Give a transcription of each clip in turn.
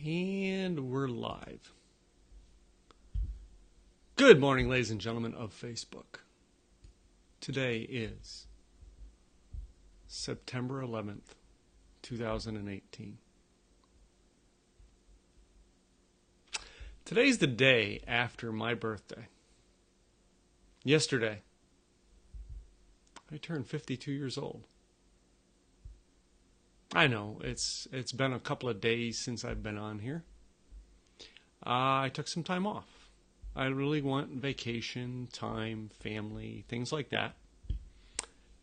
And we're live. Good morning, ladies and gentlemen of Facebook. Today is September 11th, 2018. Today's the day after my birthday. Yesterday, I turned 52 years old. I know, it's been a couple of days since I've been on here. I took some time off. I really want vacation, time, family, things like that.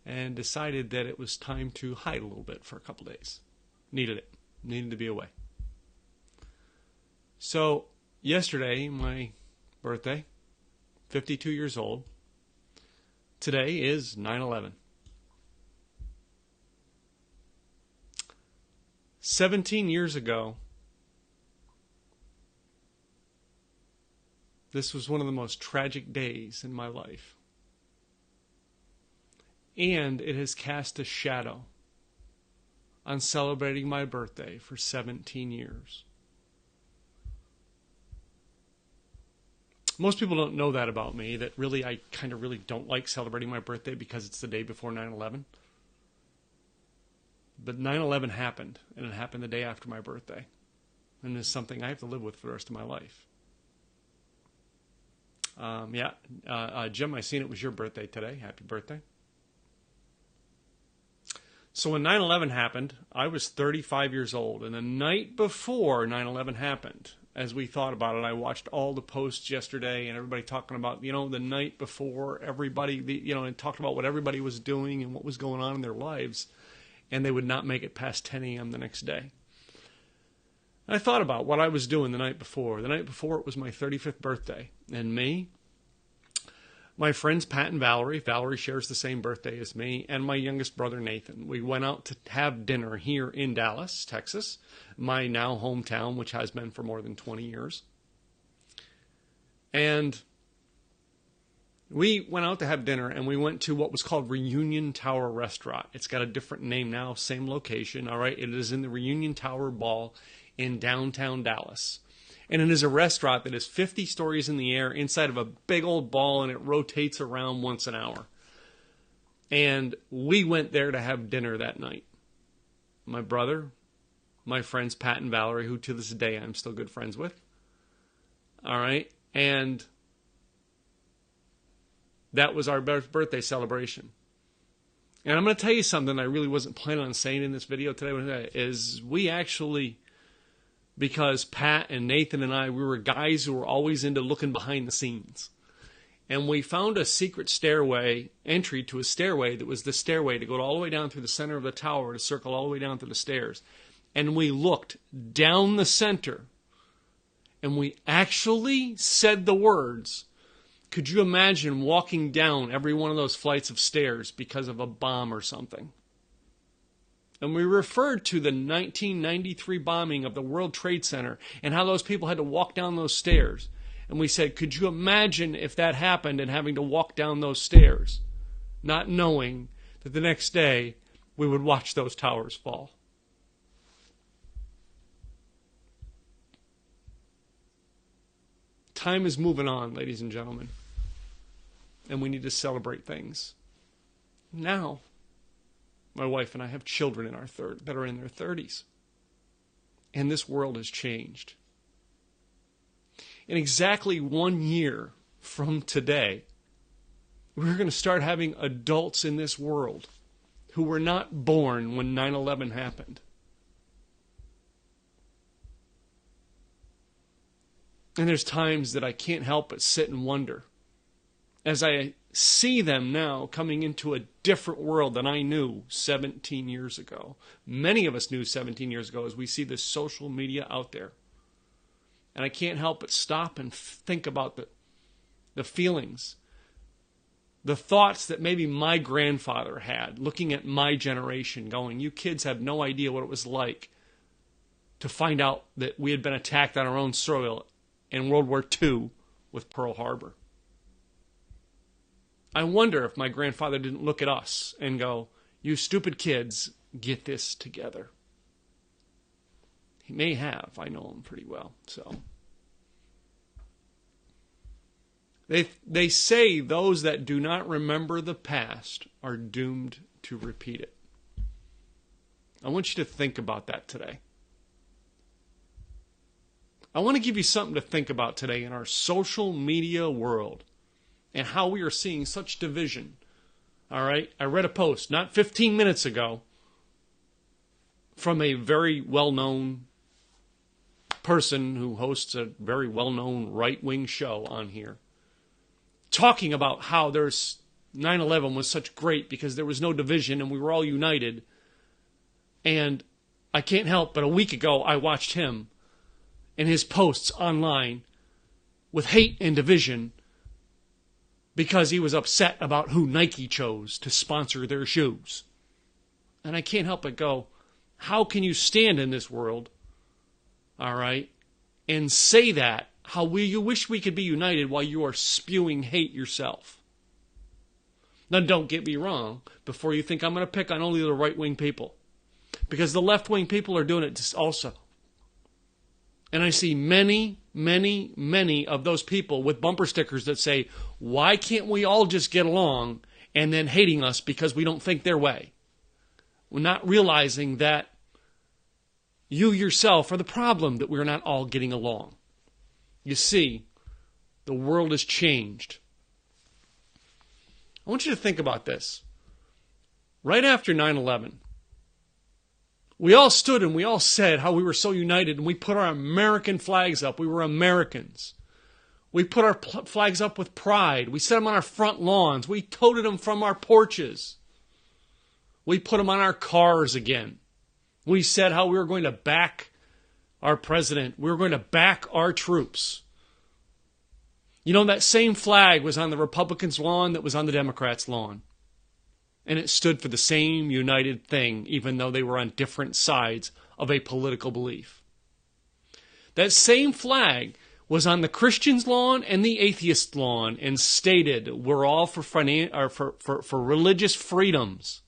And decided that it was time to hide a little bit for a couple of days. Needed it. Needed to be away. So, yesterday, my birthday, 52 years old. Today is 9/11. 17 years ago, this was one of the most tragic days in my life. And it has cast a shadow on celebrating my birthday for 17 years. Most people don't know that about me, that really I kind of really don't like celebrating my birthday because it's the day before 9/11. But 9/11 happened, and it happened the day after my birthday. And it's something I have to live with for the rest of my life. Jim, I seen it was your birthday today. Happy birthday. So when 9/11 happened, I was 35 years old. And the night before 9/11 happened, as we thought about it, I watched all the posts yesterday and everybody talking about, the night before, everybody, and talked about what everybody was doing and what was going on in their lives. And they would not make it past 10 a.m. the next day. I thought about what I was doing the night before. The night before, it was my 35th birthday. And me, my friends Pat and Valerie shares the same birthday as me, and my youngest brother Nathan. We went out to have dinner here in Dallas, Texas, my now hometown, which has been for more than 20 years. And we went out to have dinner, and we went to what was called Reunion Tower Restaurant. It's got a different name now, same location, all right? It is in the Reunion Tower Ball in downtown Dallas. And it is a restaurant that is 50 stories in the air inside of a big old ball, and it rotates around once an hour. And we went there to have dinner that night. My brother, my friends Pat and Valerie, who to this day I'm still good friends with. All right? And that was our birthday celebration. And I'm going to tell you something I really wasn't planning on saying in this video today, is we actually, because Pat and Nathan and I, we were guys who were always into looking behind the scenes. And we found a secret entry to a stairway that was the stairway to go all the way down through the center of the tower, to circle all the way down to the stairs. And we looked down the center, and we actually said the words, "Could you imagine walking down every one of those flights of stairs because of a bomb or something?" And we referred to the 1993 bombing of the World Trade Center and how those people had to walk down those stairs. And we said, could you imagine if that happened and having to walk down those stairs, not knowing that the next day we would watch those towers fall? Time is moving on, ladies and gentlemen. And we need to celebrate things. Now, my wife and I have children that are in their 30s. And this world has changed. In exactly 1 year from today, we're going to start having adults in this world who were not born when 9/11 happened. And there's times that I can't help but sit and wonder, as I see them now coming into a different world than I knew 17 years ago. Many of us knew 17 years ago, as we see this social media out there. And I can't help but stop and think about the feelings, the thoughts that maybe my grandfather had, looking at my generation, going, you kids have no idea what it was like to find out that we had been attacked on our own soil in World War II with Pearl Harbor. I wonder if my grandfather didn't look at us and go, you stupid kids, get this together. He may have. I know him pretty well. So they say those that do not remember the past are doomed to repeat it. I want you to think about that today. I want to give you something to think about today in our social media world and how we are seeing such division. All right? I read a post not 15 minutes ago from a very well-known person who hosts a very well-known right-wing show on here, talking about how 9/11 was such great because there was no division and we were all united. And I can't help but a week ago I watched him and his posts online with hate and division because he was upset about who Nike chose to sponsor their shoes. And I can't help but go, how can you stand in this world, all right, and say that, how you wish we could be united while you are spewing hate yourself? Now, don't get me wrong, before you think I'm going to pick on only the right-wing people, because the left-wing people are doing it also. And I see many, many, many of those people with bumper stickers that say, why can't we all just get along, and then hating us because we don't think their way. We're not realizing that you yourself are the problem that we're not all getting along. You see, the world has changed. I want you to think about this. Right after 9/11, we all stood and we all said how we were so united, and we put our American flags up. We were Americans. We put our flags up with pride. We set them on our front lawns. We toted them from our porches. We put them on our cars again. We said how we were going to back our president. We were going to back our troops. You know, that same flag was on the Republicans' lawn that was on the Democrats' lawn. And it stood for the same united thing, even though they were on different sides of a political belief. That same flag was on the Christians' lawn and the atheist lawn and stated, we're all for religious freedoms.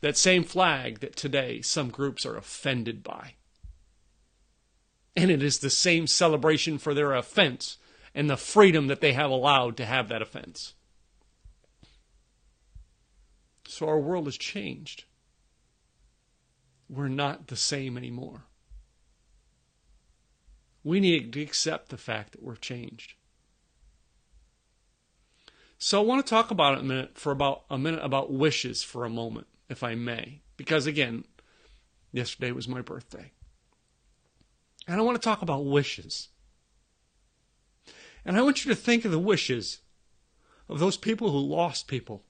That same flag that today some groups are offended by. And it is the same celebration for their offense and the freedom that they have allowed to have that offense. So our world has changed. We're not the same anymore. We need to accept the fact that we're changed. So I want to talk about it a minute about wishes for a moment, if I may. Because again, yesterday was my birthday. And I want to talk about wishes. And I want you to think of the wishes of those people who lost people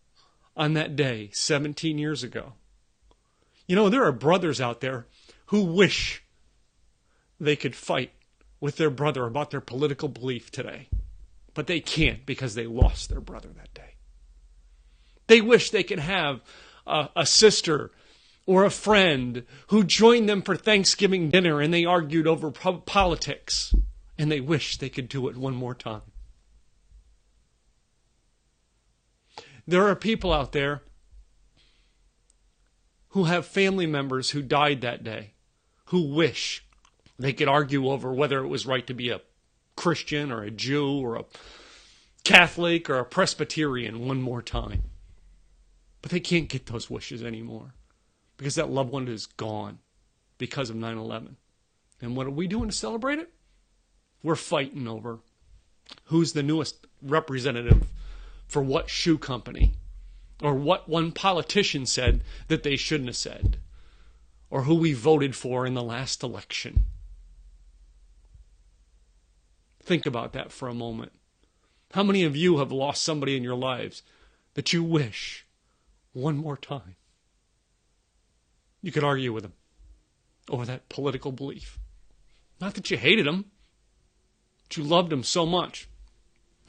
on that day 17 years ago. You know, there are brothers out there who wish they could fight with their brother about their political belief today. But they can't because they lost their brother that day. They wish they could have a sister or a friend who joined them for Thanksgiving dinner and they argued over politics. And they wish they could do it one more time. There are people out there who have family members who died that day, who wish they could argue over whether it was right to be a Christian or a Jew or a Catholic or a Presbyterian one more time. But they can't get those wishes anymore because that loved one is gone because of 9/11. And what are we doing to celebrate it? We're fighting over who's the newest representative for what shoe company, or what one politician said that they shouldn't have said, or who we voted for in the last election. Think about that for a moment. How many of you have lost somebody in your lives that you wish one more time you could argue with them over that political belief? Not that you hated them, but you loved them so much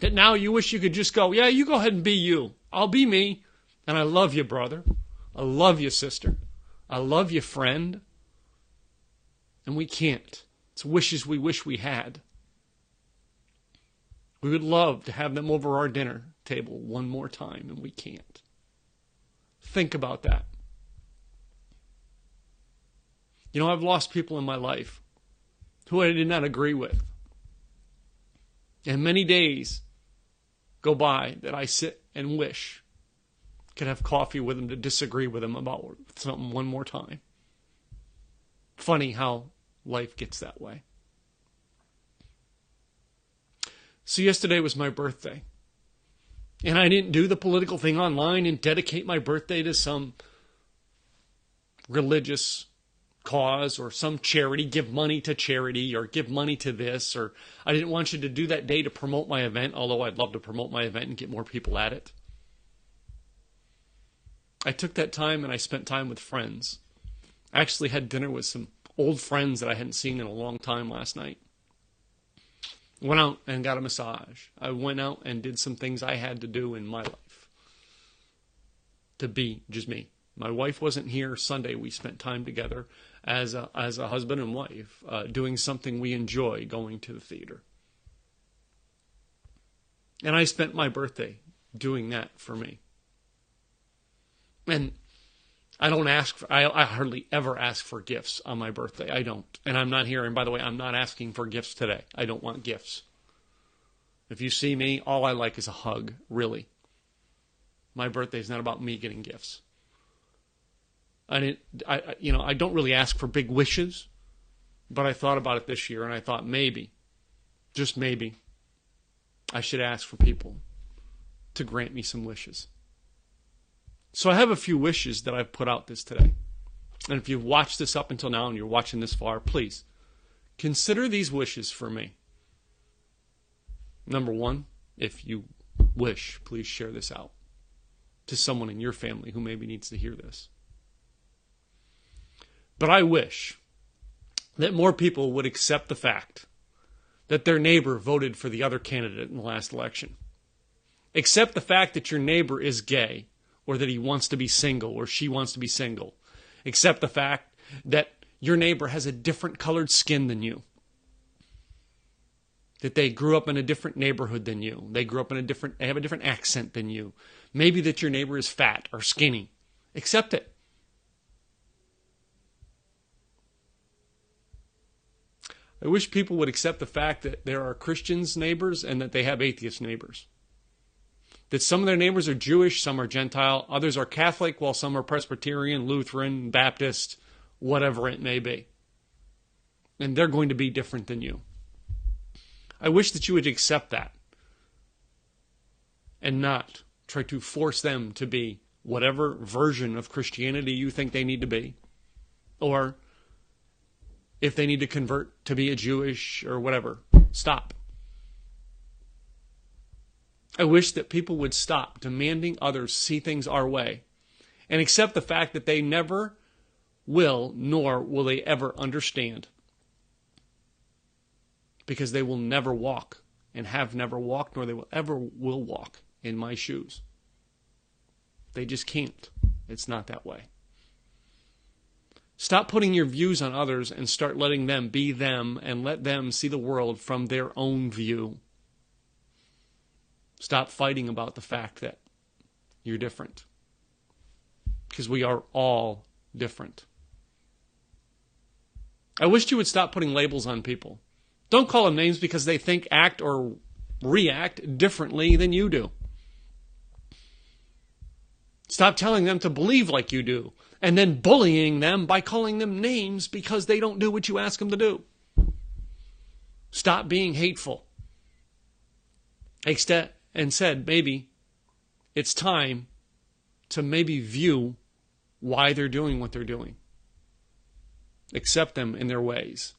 that now you wish you could just go, yeah, you go ahead and be you. I'll be me. And I love you, brother. I love you, sister. I love you, friend. And we can't. It's wishes we wish we had. We would love to have them over our dinner table one more time, and we can't. Think about that. I've lost people in my life who I did not agree with. And many days go by that I sit and wish I could have coffee with them to disagree with them about something one more time. Funny how life gets that way. So yesterday was my birthday. And I didn't do the political thing online and dedicate my birthday to some religious cause or some charity, give money to charity or give money to this, or I didn't want you to do that day to promote my event, although I'd love to promote my event and get more people at it. I took that time and I spent time with friends. I actually had dinner with some old friends that I hadn't seen in a long time last night. Went out and got a massage. I went out and did some things I had to do in my life to be just me. My wife wasn't here Sunday. We spent time together as a husband and wife, doing something we enjoy, going to the theater. And I spent my birthday doing that for me. And I don't ask for, I hardly ever ask for gifts on my birthday. I don't. And I'm not here. And by the way, I'm not asking for gifts today. I don't want gifts. If you see me, all I like is a hug, really. My birthday is not about me getting gifts. I don't really ask for big wishes, but I thought about it this year and I thought maybe, just maybe, I should ask for people to grant me some wishes. So I have a few wishes that I've put out today. And if you've watched this up until now and you're watching this far, please consider these wishes for me. Number one, if you wish, please share this out to someone in your family who maybe needs to hear this. But I wish that more people would accept the fact that their neighbor voted for the other candidate in the last election. Accept the fact that your neighbor is gay, or that he wants to be single, or she wants to be single. Accept the fact that your neighbor has a different colored skin than you. That they grew up in a different neighborhood than you. They have a different accent than you. Maybe that your neighbor is fat or skinny. Accept it. I wish people would accept the fact that there are Christians neighbors and that they have atheist neighbors. That some of their neighbors are Jewish, some are Gentile, others are Catholic, while some are Presbyterian, Lutheran, Baptist, whatever it may be. And they're going to be different than you. I wish that you would accept that and not try to force them to be whatever version of Christianity you think they need to be, or if they need to convert to be a Jewish or whatever. Stop. I wish that people would stop demanding others see things our way and accept the fact that they never will, nor will they ever understand, because they will never walk and have never walked, nor they will ever will walk in my shoes. They just can't. It's not that way. Stop putting your views on others and start letting them be them and let them see the world from their own view. Stop fighting about the fact that you're different, because we are all different. I wish you would stop putting labels on people. Don't call them names because they think, act, or react differently than you do. Stop telling them to believe like you do, and then bullying them by calling them names because they don't do what you ask them to do. Stop being hateful. And said, maybe it's time to maybe view why they're doing what they're doing. Accept them in their ways.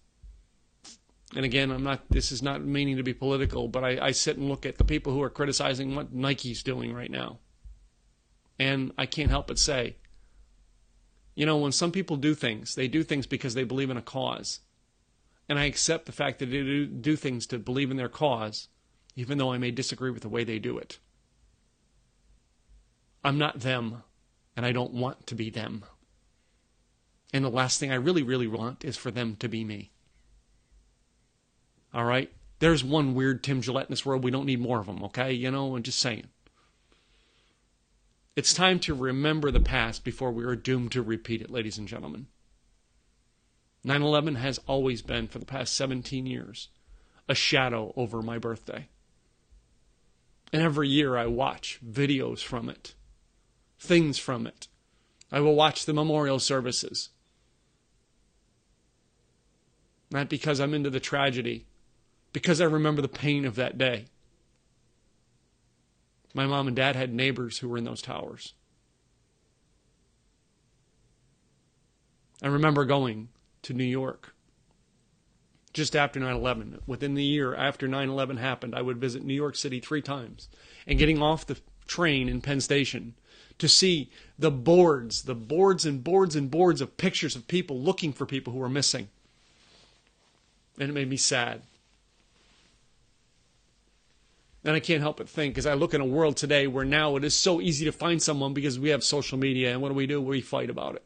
And again, this is not meaning to be political, but I sit and look at the people who are criticizing what Nike's doing right now. And I can't help but say, when some people do things, they do things because they believe in a cause. And I accept the fact that they do things to believe in their cause, even though I may disagree with the way they do it. I'm not them, and I don't want to be them. And the last thing I really, really want is for them to be me. All right? There's one weird Tim Gillette in this world. We don't need more of them, okay? I'm just saying. It's time to remember the past before we are doomed to repeat it, ladies and gentlemen. 9/11 has always been, for the past 17 years, a shadow over my birthday. And every year I watch videos from it, things from it. I will watch the memorial services. Not because I'm into the tragedy, because I remember the pain of that day. My mom and dad had neighbors who were in those towers. I remember going to New York just after 9/11. Within the year after 9/11 happened, I would visit New York City 3 times. And getting off the train in Penn Station to see the boards and boards and boards of pictures of people looking for people who were missing. And it made me sad. And I can't help but think, as I look in a world today where now it is so easy to find someone because we have social media, and what do? We fight about it.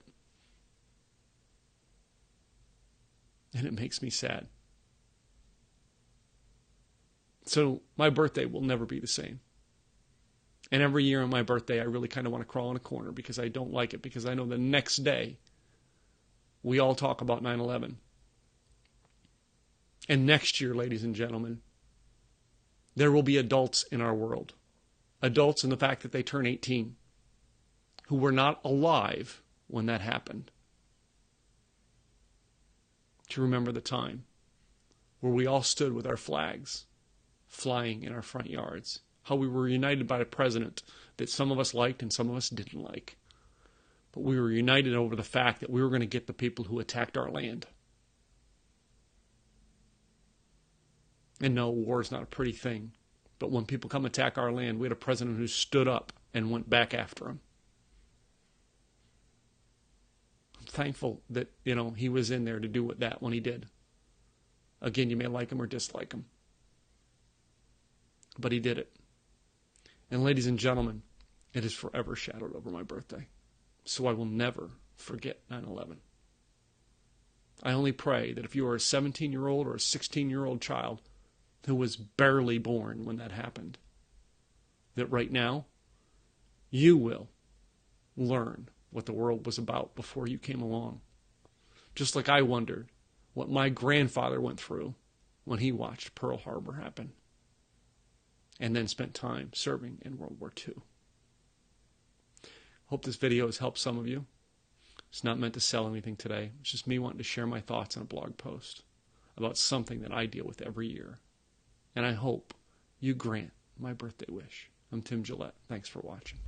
And it makes me sad. So my birthday will never be the same. And every year on my birthday, I really kind of want to crawl in a corner because I don't like it, because I know the next day we all talk about 9/11. And next year, ladies and gentlemen, there will be adults in our world. Adults in the fact that they turn 18, who were not alive when that happened. To remember the time where we all stood with our flags flying in our front yards. How we were united by a president that some of us liked and some of us didn't like. But we were united over the fact that we were going to get the people who attacked our land. And no, war is not a pretty thing. But when people come attack our land, we had a president who stood up and went back after them. I'm thankful that, he was in there to do that when he did. Again, you may like him or dislike him. But he did it. And ladies and gentlemen, it is forever shadowed over my birthday. So I will never forget 9/11. I only pray that if you are a 17-year-old or a 16-year-old child who was barely born when that happened, that right now you will learn what the world was about before you came along. Just like I wondered what my grandfather went through when he watched Pearl Harbor happen and then spent time serving in World War II. Hope this video has helped some of you. It's not meant to sell anything today. It's just me wanting to share my thoughts on a blog post about something that I deal with every year. And I hope you grant my birthday wish. I'm Tim Gillette. Thanks for watching.